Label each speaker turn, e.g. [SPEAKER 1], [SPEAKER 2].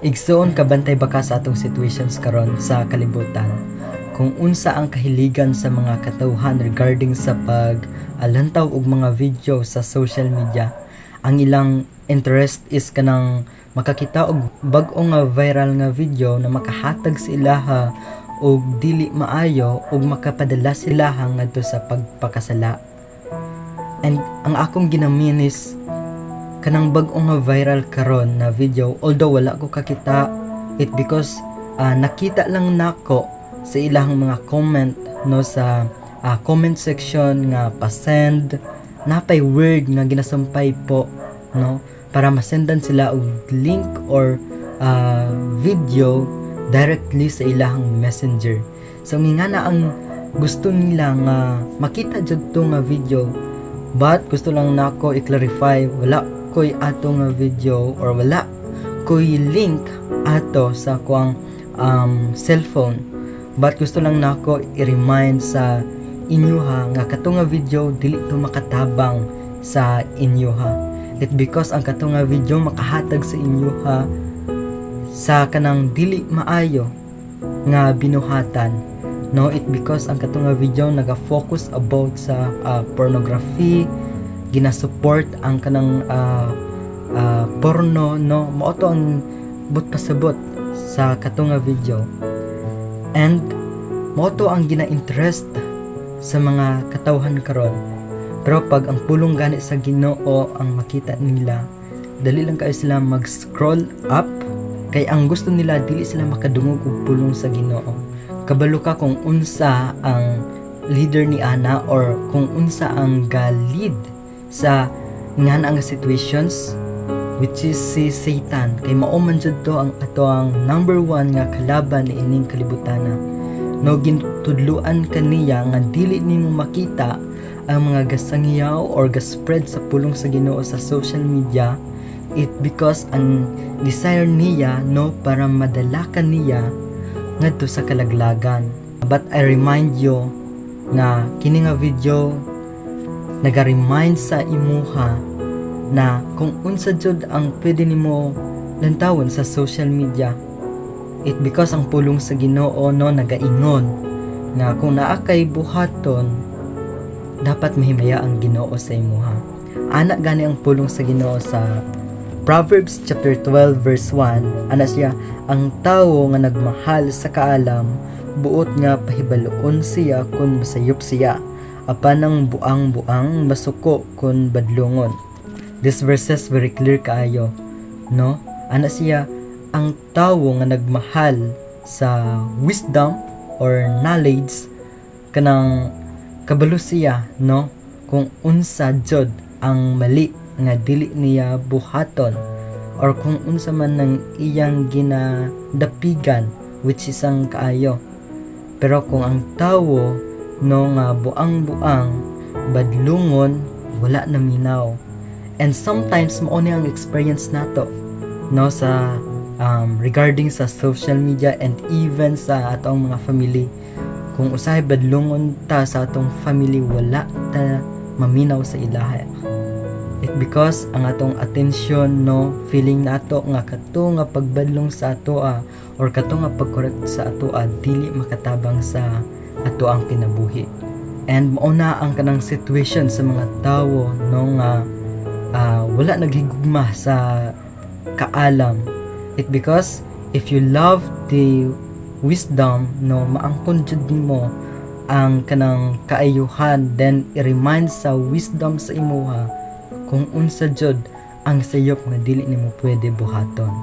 [SPEAKER 1] Igsoon kabantay baka sa atong situations karon sa kalibutan. Kung unsa ang kahiligan sa mga katawhan regarding sa pag-alantaw og mga video sa social media, ang ilang interest is kanang makakita og bag-o nga viral nga video na makahatag sa ilaha og dili maayo ug makapadala sila ngadto sa pagpakasala. And ang akong ginamin is kanang bag-o nga viral karon na video, although wala ko kakita it because nakita lang nako sa ilang mga comment no sa comment section nga pasend napay word nga ginasampay po no para masendan sila og link or video directly sa ilang messenger. So nga na ang gusto nila nga makita jud to nga video, but gusto lang nako i-clarify wala koy ato nga video or wala koy link ato sa kuang cellphone, but gusto lang nako i-remind sa inyo nga kato nga video dili to makatabang sa inyo it because ang kato nga video makahatag sa inyo sa kanang dili maayo nga binuhatan no, it because ang kato nga video naga-focus about sa pornography, ginasupport ang kanang porno no, mao to ang but pasabot sa kato nga video, and mao to ang gina-interest sa mga katawhan karon. Pero pag ang pulong gani sa Ginoo ang makita nila, dali lang kayo sila mag-scroll up kay ang gusto nila dili sila makadungog og pulong sa Ginoo. Kabalo ka kung unsa ang leader ni Ana or kung unsa ang ga-lead sa nga situations, which is si Satan. Kay mao man jud to ang ato ang number 1 nga kalaban ni ining kalibutana. No, gintudluan kaniya nga dili nimo makita ang mga gasangyaw or gaspread sa pulong sa Ginoo sa social media, it because ang desire niya no para madala kaniya ngadto sa kalaglagan. But I remind you na kini nga video naga-remind sa imuha na kung unsa jud ang pwede nimo lantawon sa social media, it because ang pulong sa Ginoo no nagaingon nga kung naa kay buhaton dapat mahimaya ang Ginoo sa imuha. Ana gani ang pulong sa Ginoo sa Proverbs chapter 12 verse 1. Ana siya, ang tawo nga nagmahal sa kaalam buot nga pahibaloon siya kun masayop siya, apan ang buang-buang masuko kun badlungon. This verses very clear kaayo no. Ana siya, ang tawo nga nagmahal sa wisdom or knowledge kanang kabalo siya no kung unsa jud ang mali nga dili niya buhaton or kung unsa man nang iyang ginadapigan which is ang kaayo. Pero kung ang tawo no nga buang-buang badlungon wala na minaw. And sometimes mao ni ang experience nato no sa regarding sa social media and even sa atong mga family. Kung usahay badlungon ta sa atong family wala ta maminaw sa ilaha. It because ang atong attention no feeling nato nga kato nga pagbadlong sa ato or kato nga pagcorrect sa ato dili makatabang sa ato ang kinabuhi. And mao na ang kanang situation sa mga tawo no nga wala naghigugma sa kaalam. It because if you love the wisdom no maangkon jud nimo ang kanang kaayuhan, then i-remind sa wisdom sa imuha kung unsa jud ang sayop nga dili nimo pwede buhaton.